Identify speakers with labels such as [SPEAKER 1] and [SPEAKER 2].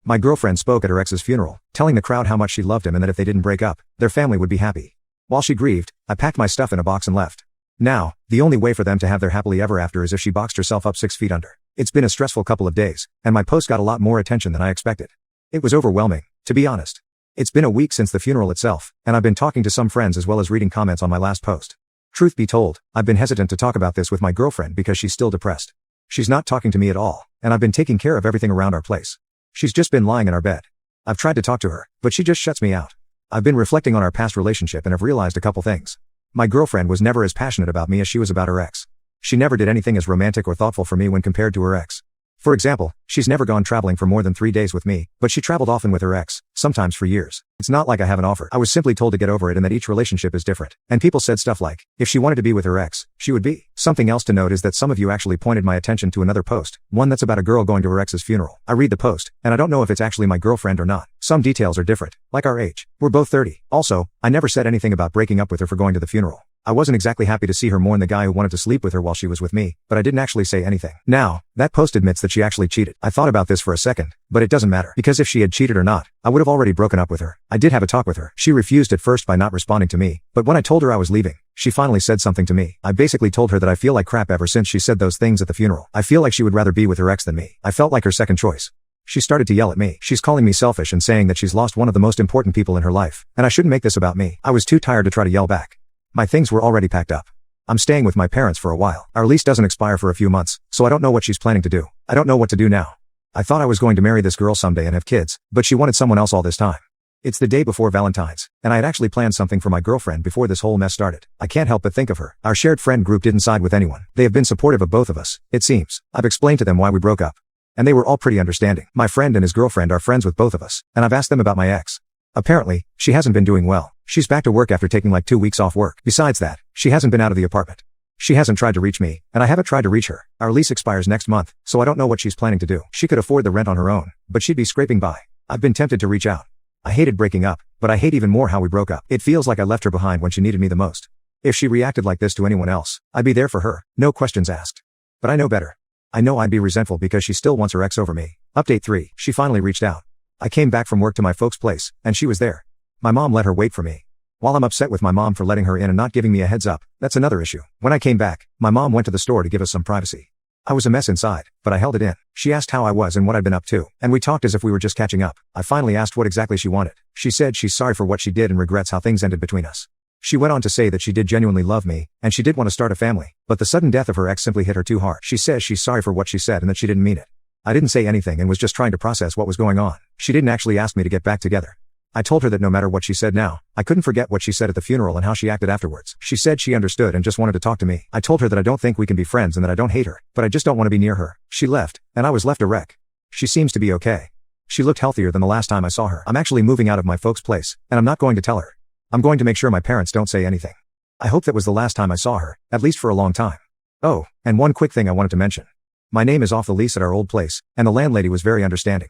[SPEAKER 1] My girlfriend spoke at her ex's funeral, telling the crowd how much she loved him and that if they didn't break up, their family would be happy. While she grieved, I packed my stuff in a box and left. Now, the only way for them to have their happily ever after is if she boxed herself up 6 feet under. It's been a stressful couple of days, and my post got a lot more attention than I expected. It was overwhelming, to be honest. It's been a week since the funeral itself, and I've been talking to some friends as well as reading comments on my last post. Truth be told, I've been hesitant to talk about this with my girlfriend because she's still depressed. She's not talking to me at all, and I've been taking care of everything around our place. She's just been lying in our bed. I've tried to talk to her, but she just shuts me out. I've been reflecting on our past relationship and have realized a couple things. My girlfriend was never as passionate about me as she was about her ex. She never did anything as romantic or thoughtful for me when compared to her ex. For example, she's never gone traveling for more than 3 days with me, but she traveled often with her ex, sometimes for years. It's not like I have an offer. I was simply told to get over it and that each relationship is different. And people said stuff like, if she wanted to be with her ex, she would be. Something else to note is that some of you actually pointed my attention to another post, one that's about a girl going to her ex's funeral. I read the post, and I don't know if it's actually my girlfriend or not. Some details are different, like our age. We're both 30. Also, I never said anything about breaking up with her for going to the funeral. I wasn't exactly happy to see her mourn the guy who wanted to sleep with her while she was with me, but I didn't actually say anything. Now, that post admits that she actually cheated. I thought about this for a second, but it doesn't matter, because if she had cheated or not, I would have already broken up with her. I did have a talk with her. She refused at first by not responding to me, but when I told her I was leaving, she finally said something to me. I basically told her that I feel like crap ever since she said those things at the funeral. I feel like she would rather be with her ex than me. I felt like her second choice. She started to yell at me. She's calling me selfish and saying that she's lost one of the most important people in her life, and I shouldn't make this about me. I was too tired to try to yell back. My things were already packed up. I'm staying with my parents for a while. Our lease doesn't expire for a few months, so I don't know what she's planning to do. I don't know what to do now. I thought I was going to marry this girl someday and have kids, but she wanted someone else all this time. It's the day before Valentine's, and I had actually planned something for my girlfriend before this whole mess started. I can't help but think of her. Our shared friend group didn't side with anyone. They have been supportive of both of us, it seems. I've explained to them why we broke up, and they were all pretty understanding. My friend and his girlfriend are friends with both of us, and I've asked them about my ex. Apparently, she hasn't been doing well. She's back to work after taking like 2 weeks off work. Besides that, she hasn't been out of the apartment. She hasn't tried to reach me, and I haven't tried to reach her. Our lease expires next month, so I don't know what she's planning to do. She could afford the rent on her own, but she'd be scraping by. I've been tempted to reach out. I hated breaking up, but I hate even more how we broke up. It feels like I left her behind when she needed me the most. If she reacted like this to anyone else, I'd be there for her, no questions asked. But I know better. I know I'd be resentful because she still wants her ex over me. Update 3. She finally reached out. I came back from work to my folks' place, and she was there. My mom let her wait for me. While I'm upset with my mom for letting her in and not giving me a heads up, that's another issue. When I came back, my mom went to the store to give us some privacy. I was a mess inside, but I held it in. She asked how I was and what I'd been up to, and we talked as if we were just catching up. I finally asked what exactly she wanted. She said she's sorry for what she did and regrets how things ended between us. She went on to say that she did genuinely love me, and she did want to start a family, but the sudden death of her ex simply hit her too hard. She says she's sorry for what she said and that she didn't mean it. I didn't say anything and was just trying to process what was going on. She didn't actually ask me to get back together. I told her that no matter what she said now, I couldn't forget what she said at the funeral and how she acted afterwards. She said she understood and just wanted to talk to me. I told her that I don't think we can be friends and that I don't hate her, but I just don't want to be near her. She left, and I was left a wreck. She seems to be okay. She looked healthier than the last time I saw her. I'm actually moving out of my folks' place, and I'm not going to tell her. I'm going to make sure my parents don't say anything. I hope that was the last time I saw her, at least for a long time. Oh, and one quick thing I wanted to mention. My name is off the lease at our old place, and the landlady was very understanding.